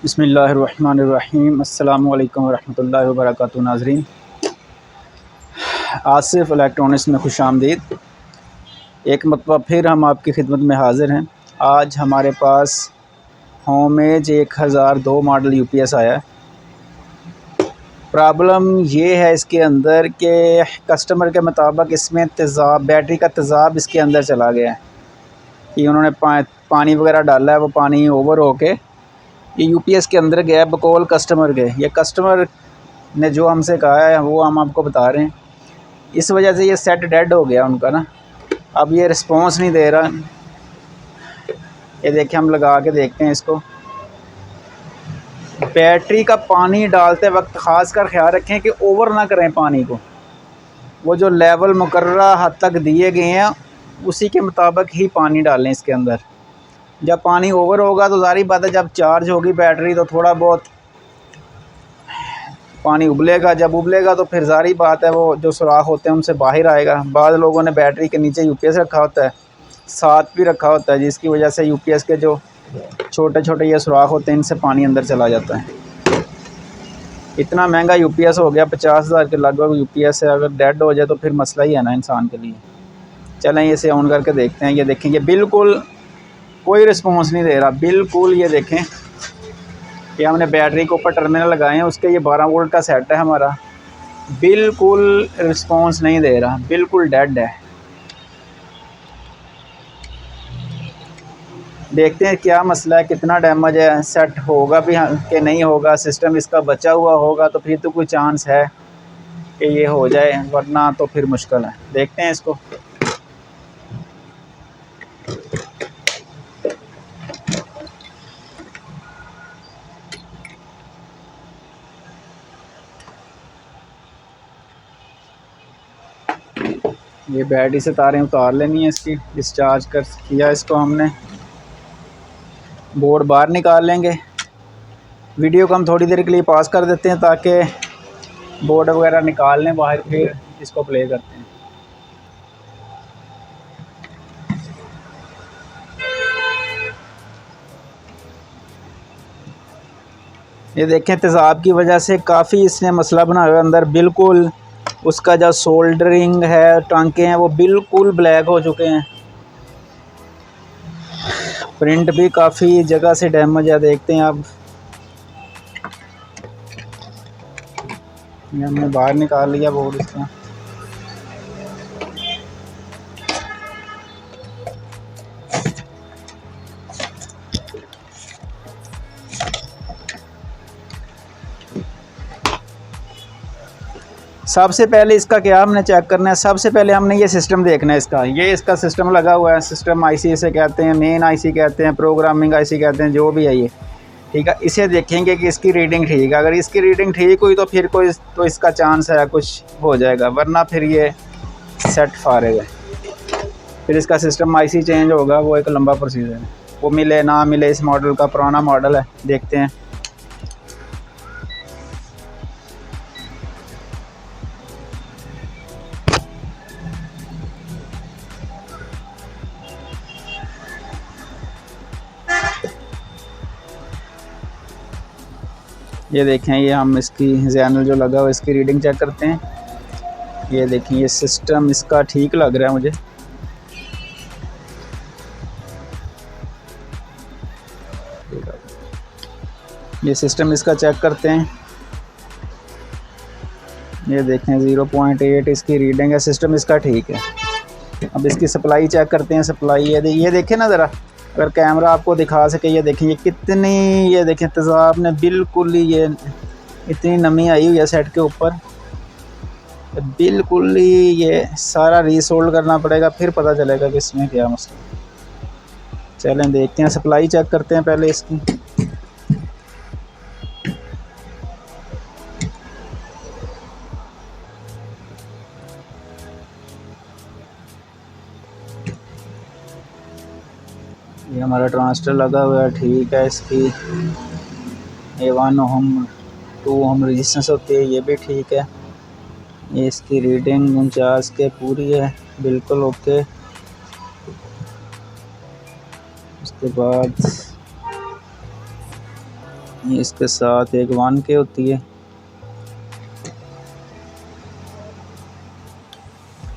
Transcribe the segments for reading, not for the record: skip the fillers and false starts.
बिस्मिल्लाहिर्रहमानिर्रहीम। अस्सलामु अलैकुम वरहमतुल्लाहि वबरकातुहू। नाज़रीन, आसिफ इलेक्ट्रॉनिक्स में खुशामदीद। एक मरतबा फिर हम आपकी खिदमत में हाज़िर हैं। आज हमारे पास होमेज 1002 मॉडल यूपीएस आया है। प्रॉब्लम ये है इसके अंदर कि कस्टमर के मुताबिक इसमें तेज़ाब, बैटरी का तेज़ाब इसके अंदर चला गया है कि उन्होंने पानी वगैरह डाला है, वो पानी ओवर होके ये यूपीएस के अंदर गया बकौल कस्टमर के। ये कस्टमर ने जो हमसे कहा है वो हम आपको बता रहे हैं। इस वजह से ये सेट डेड हो गया उनका ना। अब ये रिस्पॉन्स नहीं दे रहा। ये देखिए, हम लगा के देखते हैं इसको। बैटरी का पानी डालते वक्त ख़ास कर ख्याल रखें कि ओवर ना करें पानी को। वो जो लेवल मुकर्ररा हद तक दिए गए हैं उसी के मुताबिक ही पानी डालें इसके अंदर। जब पानी ओवर होगा तो ज़ाहिर बात है, जब चार्ज होगी बैटरी तो थोड़ा बहुत पानी उबलेगा। जब उबलेगा तो फिर ज़ाहिर बात है वो जो सुराख होते हैं उनसे बाहर आएगा। बाद लोगों ने बैटरी के नीचे यूपीएस रखा होता है, साथ भी रखा होता है, जिसकी वजह से यूपीएस के जो छोटे छोटे ये सुराख होते हैं इनसे पानी अंदर चला जाता है। इतना महंगा यूपीएस हो गया, 50,000 के लगभग यूपीएस है। अगर डेड हो जाए तो फिर मसला ही है ना इंसान के लिए। चलें इसे ऑन करके देखते हैं। ये देखें, ये बिल्कुल कोई रिस्पॉन्स नहीं दे रहा। बिल्कुल ये देखें कि हमने बैटरी के ऊपर टर्मिनल लगाए हैं, उसके ये 12 वोल्ट का सेट है हमारा। बिल्कुल रिस्पॉन्स नहीं दे रहा, बिल्कुल डेड है। देखते हैं क्या मसला है, कितना डैमेज है, सेट होगा भी कि नहीं होगा, सिस्टम इसका बचा हुआ होगा तो फिर तो कोई चांस है कि ये हो जाए, वरना तो फिर मुश्किल है। देखते हैं इसको। ये बैटरी से तारें उतार लेनी है इसकी। डिस्चार्ज कर किया इसको हमने, बोर्ड बाहर निकाल लेंगे। वीडियो को हम थोड़ी देर के लिए पास कर देते हैं ताकि बोर्ड वगैरह निकाल लें बाहर, फिर इसको प्ले करते हैं। ये देखें, तेज़ाब की वजह से काफ़ी इसने मसला बनाया हुआ अंदर। बिल्कुल उसका जो सोल्डरिंग है, टांके हैं, वो बिल्कुल ब्लैक हो चुके हैं। प्रिंट भी काफ़ी जगह से डैमेज है। देखते हैं अब ये हमने बाहर निकाल लिया बोर्ड इसका। सबसे पहले इसका क्या हमने चेक करना है, सबसे पहले हमने ये सिस्टम देखना है इसका। ये इसका सिस्टम लगा हुआ है, सिस्टम आईसी इसे कहते हैं, मेन आईसी कहते हैं, प्रोग्रामिंग आईसी कहते हैं, जो भी है ये, ठीक है। इसे देखेंगे कि इसकी रीडिंग ठीक है। अगर इसकी रीडिंग ठीक हुई तो फिर कोई तो इसका चांस है कुछ हो जाएगा, वरना फिर ये सेट फारेगा। फिर इसका सिस्टम आईसी चेंज होगा, वो एक लंबा प्रोसीजर है। वो मिले ना मिले, इस मॉडल का पुराना मॉडल है। देखते हैं। ये देखें, ये हम इसकी जैनल जो लगा हुआ इसकी रीडिंग चेक करते हैं। ये देखें, ये सिस्टम इसका ठीक लग रहा है मुझे। ये सिस्टम इसका चेक करते हैं। ये देखें, 0.8 इसकी रीडिंग है, सिस्टम इसका ठीक है। अब इसकी सप्लाई चेक करते हैं। सप्लाई ये देखें ना ज़रा, अगर कैमरा आपको दिखा सके। ये देखें, ये कितनी, ये देखें तेज़ाब ने बिल्कुल ही, ये इतनी नमी आई हुई है सेट के ऊपर। बिल्कुल ही ये सारा रीसोल्ड करना पड़ेगा, फिर पता चलेगा कि इसमें क्या मसला। चलें देखते हैं, सप्लाई चेक करते हैं पहले इसकी। ये हमारा ट्रांजिस्टर लगा हुआ है, ठीक है। इसकी A1 ओम 2 ओम रेजिस्टेंस होती है, ये भी ठीक है। ये इसकी रीडिंग 49 के पूरी है, बिल्कुल ओके। उसके बाद इसके साथ एक 1K होती है।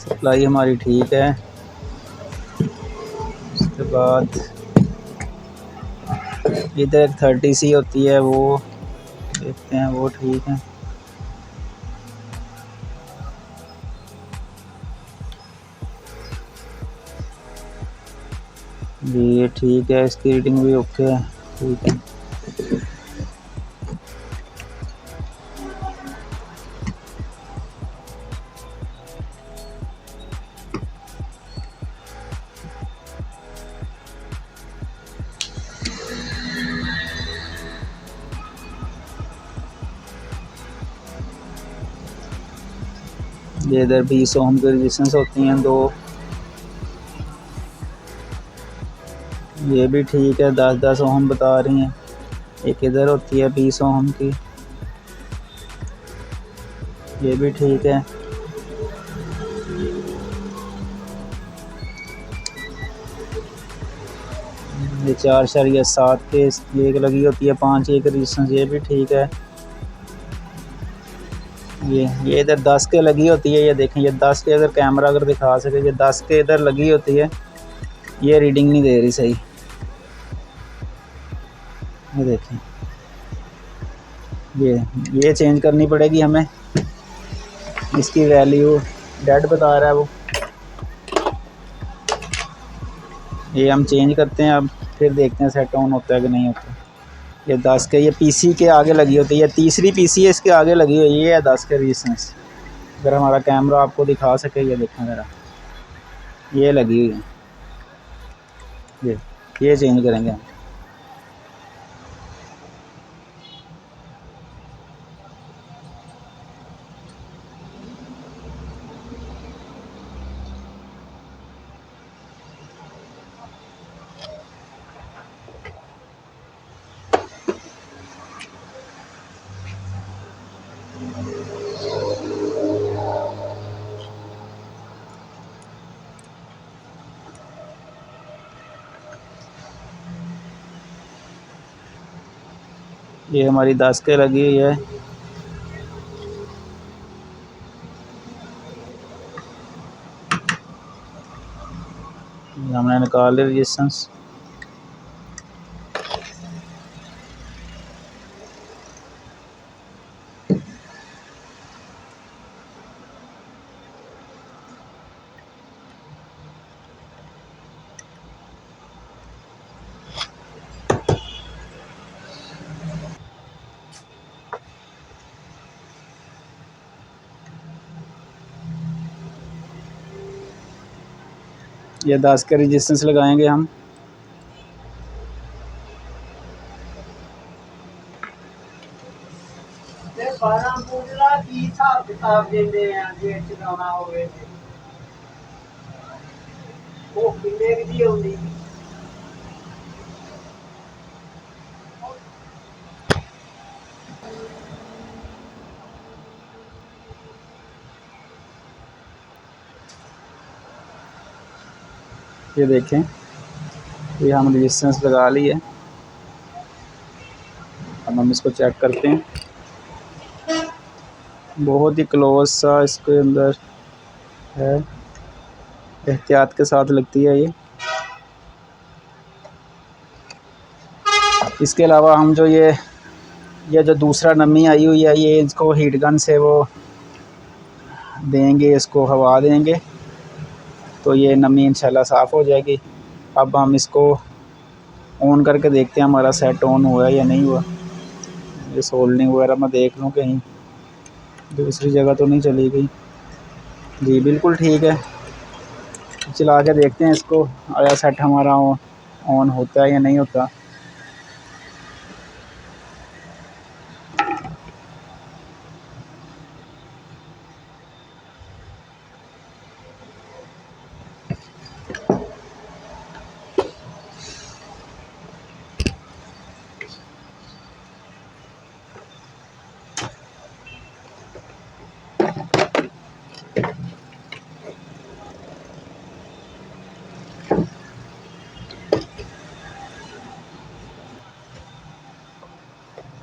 सप्लाई हमारी ठीक है। उसके बाद इधर एक 30C होती है, वो देखते हैं, वो ठीक है। जी ये ठीक है, इसकी रीडिंग भी ओके है, ठीक है। ये इधर 20 ओम की रेजिस्टेंस होती हैं 2। ये भी ठीक है, 10-10 ओम बता रही हैं। एक इधर होती है 20 ओम की, ये भी ठीक है। ये 4.7 के एक लगी होती है 5 एक रेजिस्टेंस, ये भी ठीक है। ये इधर 10 के लगी होती है, ये देखें, ये 10 के अगर कैमरा अगर दिखा सके, ये 10 के इधर लगी होती है, ये रीडिंग नहीं दे रही सही। ये देखें, ये चेंज करनी पड़ेगी हमें, इसकी वैल्यू डेड बता रहा है वो। ये हम चेंज करते हैं, अब फिर देखते हैं सेट ऑन होता है कि नहीं होता। ये 10 के, ये पीसी के आगे लगी होती है, ये तीसरी पीसी है इसके आगे लगी हुई है 10 के रेजिस्टेंस। अगर हमारा कैमरा आपको दिखा सके, ये देखें ज़रा, ये लगी हुई है, ये चेंज करेंगे हम। ये हमारी 10 के लगी हुई है। हमने निकाल लिया रेजिस्टेंस। ये 10 के रेजिस्टेंस लगाएंगे हम। ये देखें, ये हम रेजिस्टेंस लगा ली है। अब हम इसको चेक करते हैं, बहुत ही क्लोज सा इसके अंदर है, एहतियात के साथ लगती है ये। इसके अलावा हम जो ये जो दूसरा नमी आई हुई है, ये इसको हीट गन से वो देंगे, इसको हवा देंगे तो ये नमी इंशाल्लाह साफ़ हो जाएगी। अब हम इसको ऑन करके देखते हैं हमारा सेट ऑन हुआ है या नहीं हुआ। ये सोल्डरिंग वगैरह मैं देख लूँ कहीं दूसरी जगह तो नहीं चली गई। जी बिल्कुल ठीक है, चला के देखते हैं इसको, आया सेट हमारा ऑन होता है या नहीं होता।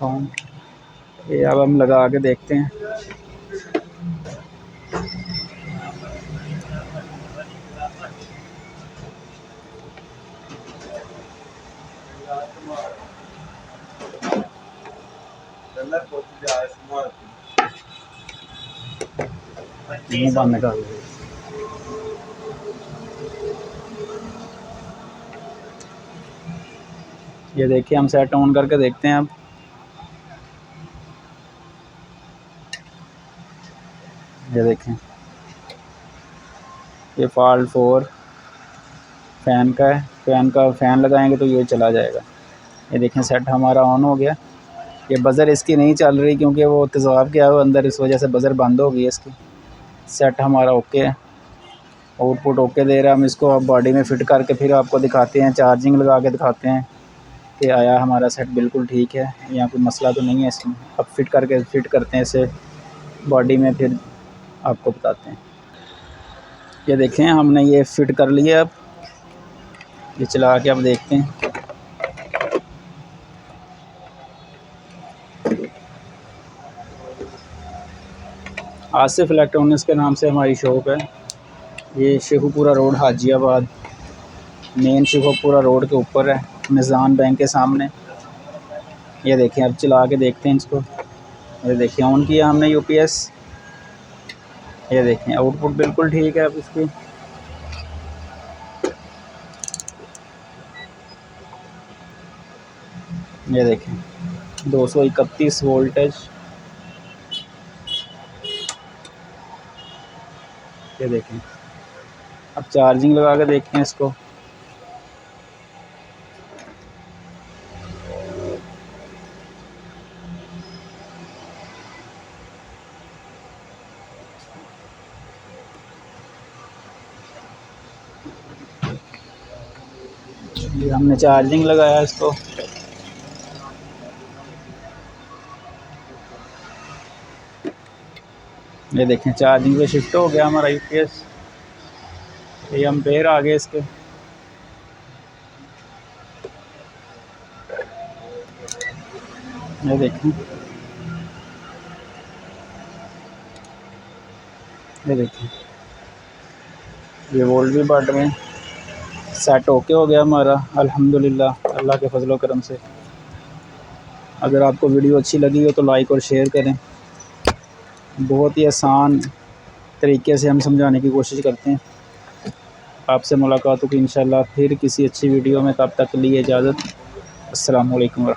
ऑन। ये अब हम लगा के देखते हैं। बंद कर दो। ये देखिए हम सेट ऑन करके देखते हैं अब। ये देखें, ये फॉल्ट 4 फ़ैन का है। फ़ैन लगाएंगे तो ये चला जाएगा। ये देखें सेट हमारा ऑन हो गया। ये बज़र इसकी नहीं चल रही क्योंकि वो तेज़ाब किया हुआ अंदर, इस वजह से बज़र बंद हो गई है इसकी। सेट हमारा ओके है, आउटपुट ओके दे रहा है। हम इसको अब बॉडी में फ़िट करके फिर आपको दिखाते हैं, चार्जिंग लगा के दिखाते हैं कि आया हमारा सेट बिल्कुल ठीक है, यहाँ कोई मसला तो नहीं है इसमें। अब फिट करते हैं इसे बॉडी में, फिर आपको बताते हैं। ये देखें हमने ये फ़िट कर लिया। अब ये चला के अब देखते हैं। आसिफ इलेक्ट्रॉनिक्स के नाम से हमारी शॉप है। ये Shekhupura road, Hajiabad, main Shekhupura road के ऊपर है, मिज़ान बैंक के सामने। ये देखें अब चला के देखते हैं इसको। ये देखिए ऑन किया हमने यूपीएस। ये देखें आउटपुट बिल्कुल ठीक है अब इसकी। ये देखें 231 वोल्टेज। ये देखें अब चार्जिंग लगा के देखते हैं इसको। ये हमने चार्जिंग लगाया इसको। ये देखें चार्जिंग पे शिफ्ट हो गया हमारा यूपीएस। ये एम्पेयर आ गए इसके। ये देखें, ये देखें ये वोल्ट भी बढ़ रहे हैं। सेट ओके हो गया हमारा अल्हम्दुलिल्लाह, अल्लाह के फजलो करम से। अगर आपको वीडियो अच्छी लगी हो तो लाइक और शेयर करें। बहुत ही आसान तरीके से हम समझाने की कोशिश करते हैं। आपसे मुलाकात होगी इंशाल्लाह फिर किसी अच्छी वीडियो में। तब तक के लिए इजाज़त। अस्सलामु अलैकुम।